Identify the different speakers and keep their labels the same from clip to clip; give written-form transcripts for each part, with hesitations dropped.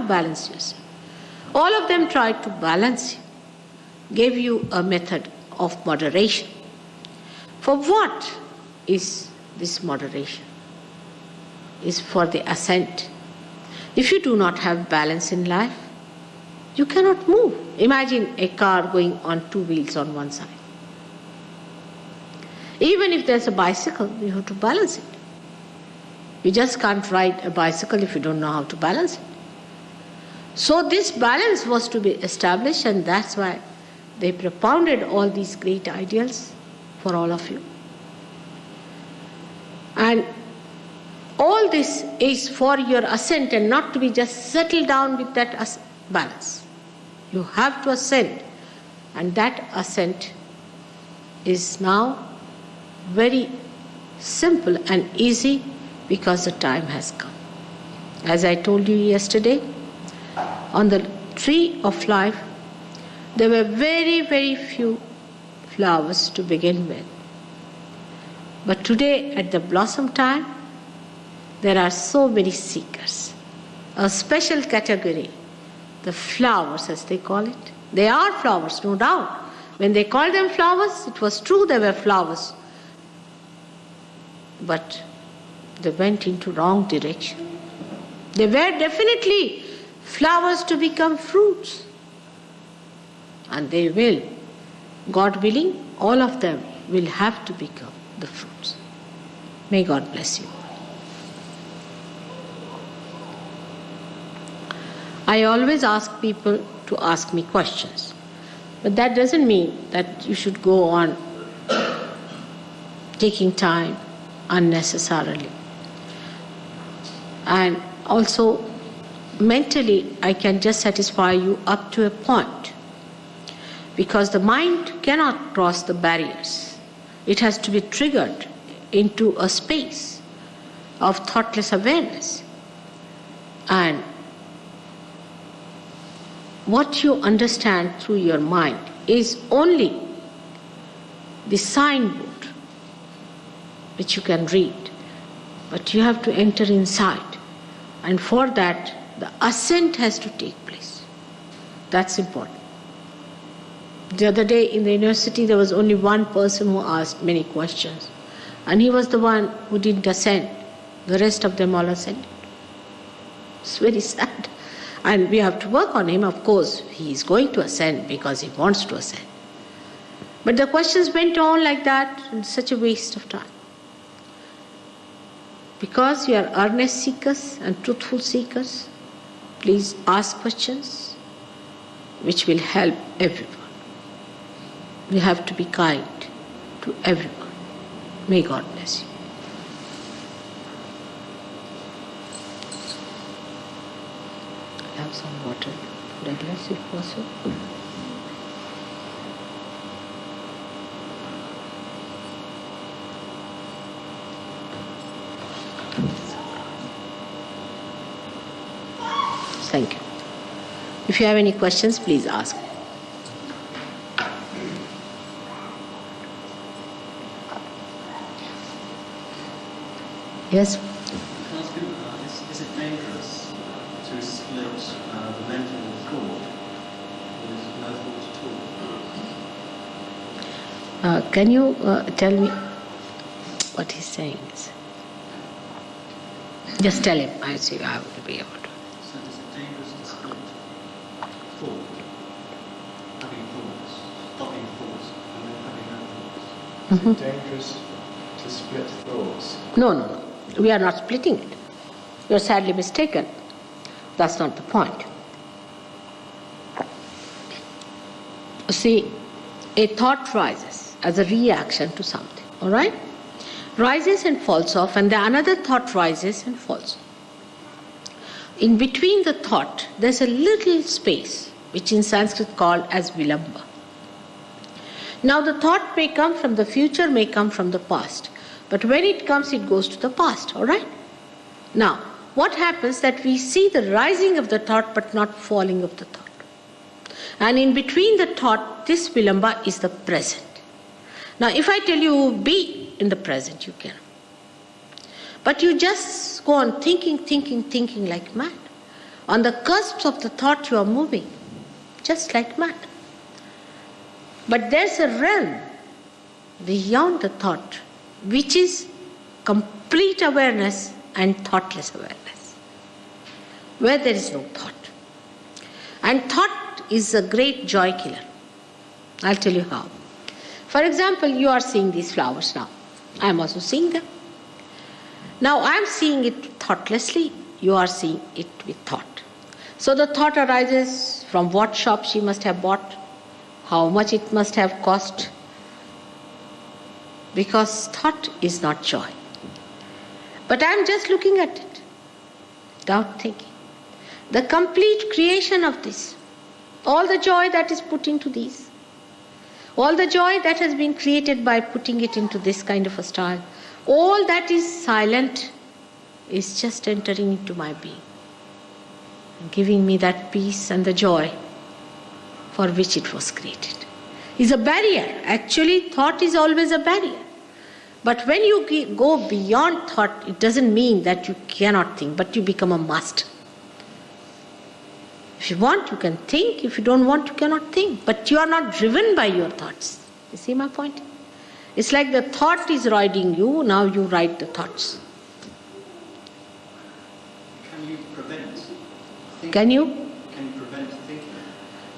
Speaker 1: balance yourself. All of them tried to balance you, gave you a method of moderation. For what is this moderation? Is for the ascent. If you do not have balance in life, you cannot move. Imagine a car going on two wheels on one side. Even if there's a bicycle, you have to balance it. You just can't ride a bicycle if you don't know how to balance it. So this balance was to be established, and that's why they propounded all these great ideals for all of you. And all this is for your ascent and not to be just settled down with that balance. You have to ascend, and that ascent is now very simple and easy because the time has come. As I told you yesterday, on the tree of life, there were very, very few flowers to begin with. But today, at the blossom time, there are so many seekers. A special category, the flowers as they call it. They are flowers, no doubt. When they called them flowers, it was true they were flowers. But they went into wrong direction. They were definitely flowers to become fruits. And they will. God willing, all of them will have to become the fruits. May God bless you. I always ask people to ask me questions. But that doesn't mean that you should go on taking time unnecessarily. And also, mentally, I can just satisfy you up to a point. Because the mind cannot cross the barriers. It has to be triggered into a space of thoughtless awareness. And what you understand through your mind is only the signboard which you can read. But you have to enter inside. And for that, the ascent has to take place. That's important. The other day in the university, there was only one person who asked many questions. And he was the one who didn't ascend. The rest of them all ascended. It's very sad. And we have to work on him. Of course, he is going to ascend because he wants to ascend. But the questions went on like that, and such a waste of time. Because you are earnest seekers and truthful seekers, please ask questions which will help everyone. We have to be kind to everyone. May God bless you. Have some water, Douglas, if possible. Thank you. If you have any questions, please ask. Yes?
Speaker 2: Can I ask you, is it dangerous to split the mental and the thought? There is no thought at all.
Speaker 1: Can you tell me what he's saying is? Just tell him. I see I have to be able to.
Speaker 2: So is it dangerous to split thought, having thoughts, stopping thoughts, and then having no thoughts?
Speaker 3: Is it dangerous to split thoughts?
Speaker 1: No. We are not splitting it. You are sadly mistaken. That's not the point. See, a thought rises as a reaction to something, all right? Rises and falls off, and then another thought rises and falls off. In between the thought, there's a little space, which in Sanskrit called as vilamba. Now the thought may come from the future, may come from the past. But when it comes, it goes to the past, all right? Now, what happens that we see the rising of the thought but not falling of the thought. And in between the thought, this vilamba is the present. Now, if I tell you be in the present, you can. But you just go on thinking like mad. On the cusp of the thought you are moving, just like mad. But there's a realm beyond the thought, which is complete awareness and thoughtless awareness, where there is no thought. And thought is a great joy killer. I'll tell you how. For example, you are seeing these flowers now. I am also seeing them. Now I am seeing it thoughtlessly, you are seeing it with thought. So the thought arises from what shop she must have bought, how much it must have cost, because thought is not joy. But I am just looking at it without thinking. The complete creation of this, all the joy that is put into these, all the joy that has been created by putting it into this kind of a style, all that is silent is just entering into my being and giving me that peace and the joy for which it was created. Is a barrier. Actually, thought is always a barrier. But when you go beyond thought, it doesn't mean that you cannot think, but you become a master. If you want, you can think. If you don't want, you cannot think. But you are not driven by your thoughts. You see my point? It's like the thought is riding you, now you ride the thoughts.
Speaker 2: Can you prevent thinking?
Speaker 1: Can you?
Speaker 2: Can you prevent thinking?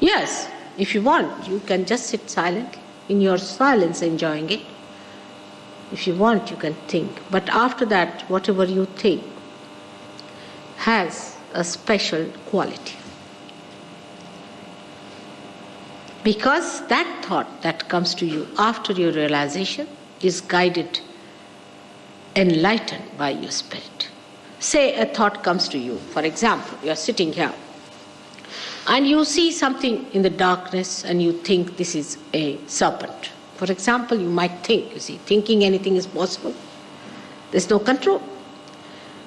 Speaker 1: Yes. If you want, you can just sit silently, in your silence enjoying it. If you want, you can think. But after that, whatever you think has a special quality. Because that thought that comes to you after your realization is guided, enlightened by your spirit. Say a thought comes to you. For example, you are sitting here and you see something in the darkness and you think this is a serpent. For example, you might think, you see, thinking anything is possible. There's no control.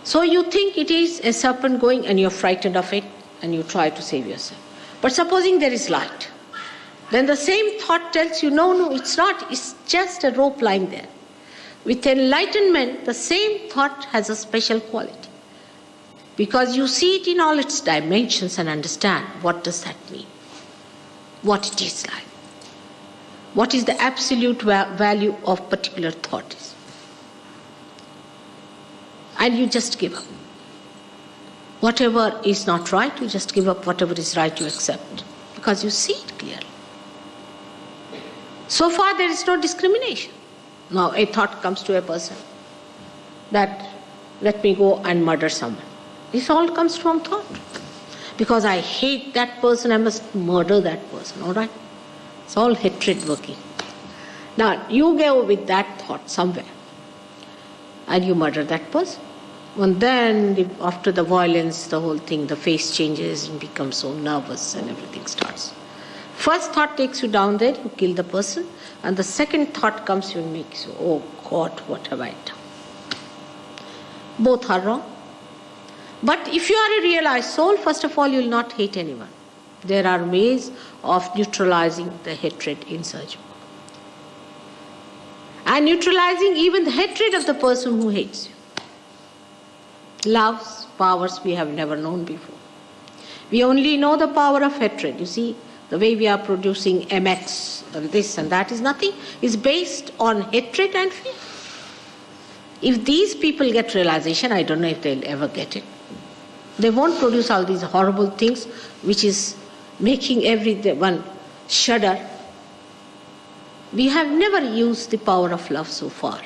Speaker 1: So you think it is a serpent going and you're frightened of it and you try to save yourself. But supposing there is light, then the same thought tells you, no, it's not. It's just a rope lying there. With enlightenment, the same thought has a special quality. Because you see it in all its dimensions and understand what does that mean. What it is like. What is the absolute value of particular thought is. And you just give up. Whatever is not right, you just give up. Whatever is right, you accept. Because you see it clearly. So far there is no discrimination. Now a thought comes to a person that let me go and murder someone. This all comes from thought. Because I hate that person, I must murder that person, all right? It's all hatred working. Now you go with that thought somewhere and you murder that person. And then after the violence, the whole thing, the face changes and becomes so nervous and everything starts. First thought takes you down there, you kill the person, and the second thought comes you and makes you, oh God, what have I done? Both are wrong. But if you are a realized soul, first of all, you will not hate anyone. There are ways of neutralizing the hatred inside you. And neutralizing even the hatred of the person who hates you. Love's powers we have never known before. We only know the power of hatred. You see, the way we are producing MX and this and that is nothing. It's based on hatred and fear. If these people get realization, I don't know if they'll ever get it. They won't produce all these horrible things which is making everyone shudder. We have never used the power of love so far.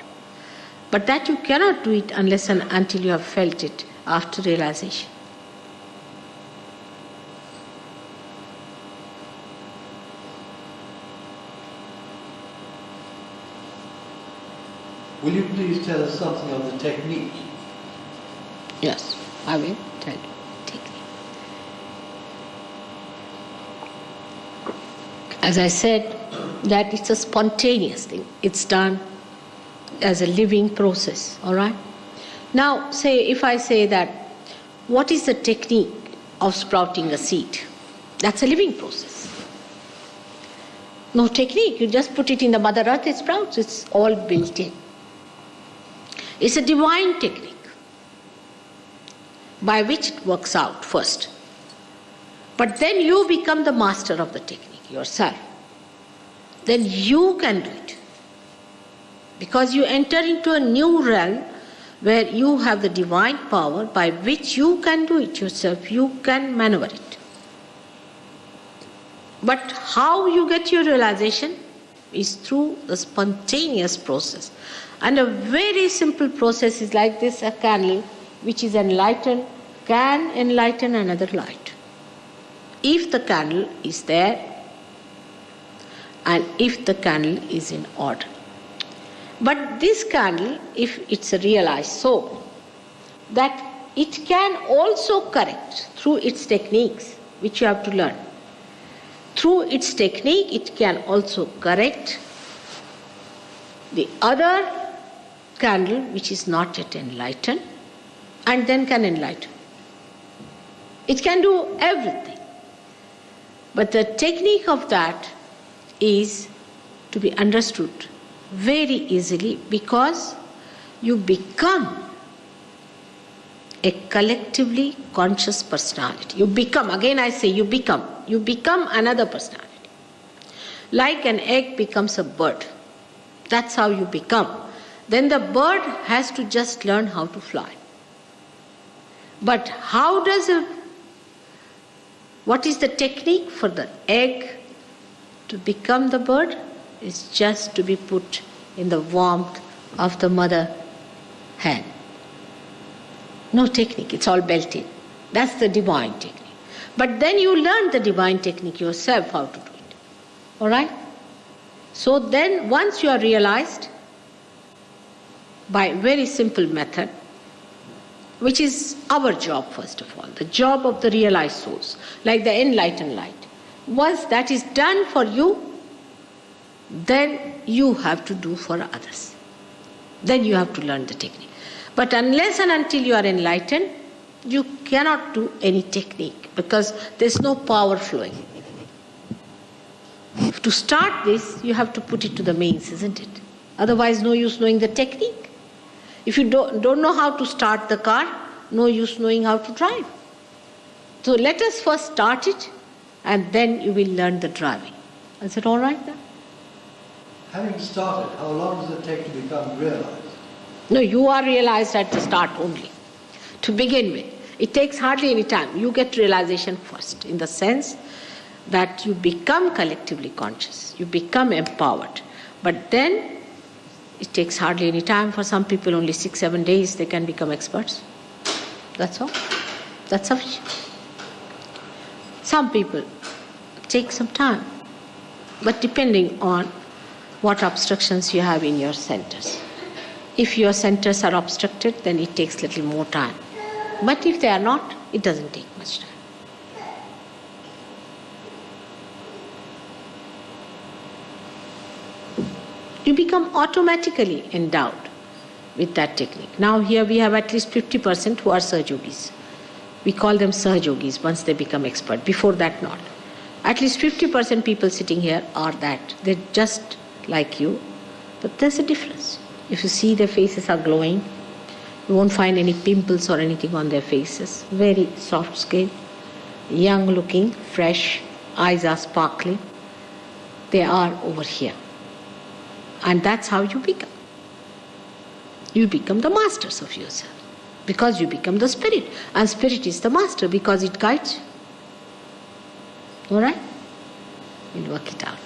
Speaker 1: But that you cannot do it unless and until you have felt it after realization.
Speaker 3: Will you please tell us something of the technique?
Speaker 1: Yes, I will tell you. Technique. As I said, that it's a spontaneous thing. It's done as a living process, all right? Now, say, if I say that, what is the technique of sprouting a seed? That's a living process. No technique, you just put it in the Mother Earth, it sprouts, it's all built in. It's a divine technique by which it works out first. But then you become the master of the technique yourself. Then you can do it. Because you enter into a new realm where you have the divine power by which you can do it yourself, you can maneuver it. But how you get your realization is through the spontaneous process. And a very simple process is like this: a candle which is enlightened can enlighten another light. If the candle is there and if the candle is in order. But this candle, if it's a realized soul, that it can also correct through its techniques, which you have to learn. Through its technique, it can also correct the other candle which is not yet enlightened, and then can enlighten. It can do everything. But the technique of that is to be understood very easily, because you become a collectively conscious personality. You become, again I say you become another personality. Like an egg becomes a bird. That's how you become. Then the bird has to just learn how to fly. But what is the technique for the egg to become the bird? Is just to be put in the warmth of the mother hen. No technique, it's all built in. That's the divine technique. But then you learn the divine technique yourself, how to do it. All right? So then once you are realized by a very simple method, which is our job first of all, the job of the realized souls, like the enlightened light. Once that is done for you, then you have to do for others. Then you have to learn the technique. But unless and until you are enlightened, you cannot do any technique, because there's no power flowing. To start this, you have to put it to the mains, isn't it? Otherwise, no use knowing the technique. If you don't know how to start the car, no use knowing how to drive. So let us first start it, and then you will learn the driving. Is it all right now?
Speaker 3: Having started, how long does it take to become realized?
Speaker 1: No, you are realized at the start only. To begin with, it takes hardly any time. You get realization first, in the sense that you become collectively conscious, you become empowered. But then it takes hardly any time. For some people, only 6-7 days they can become experts. That's all. That's sufficient. Some people take some time, but depending on what obstructions you have in your centers. If your centers are obstructed, then it takes a little more time. But if they are not, it doesn't take much time. You become automatically endowed with that technique. Now here we have at least 50% who are Sahajogis. We call them Sahajogis once they become expert. Before that, not. At least 50% people sitting here are that. They're just like you, but there's a difference. If you see their faces are glowing, you won't find any pimples or anything on their faces. Very soft skin, young looking, fresh, eyes are sparkling. They are over here. And that's how you become. You become the masters of yourself, because you become the spirit. And spirit is the master because it guides you. All right? We'll work it out.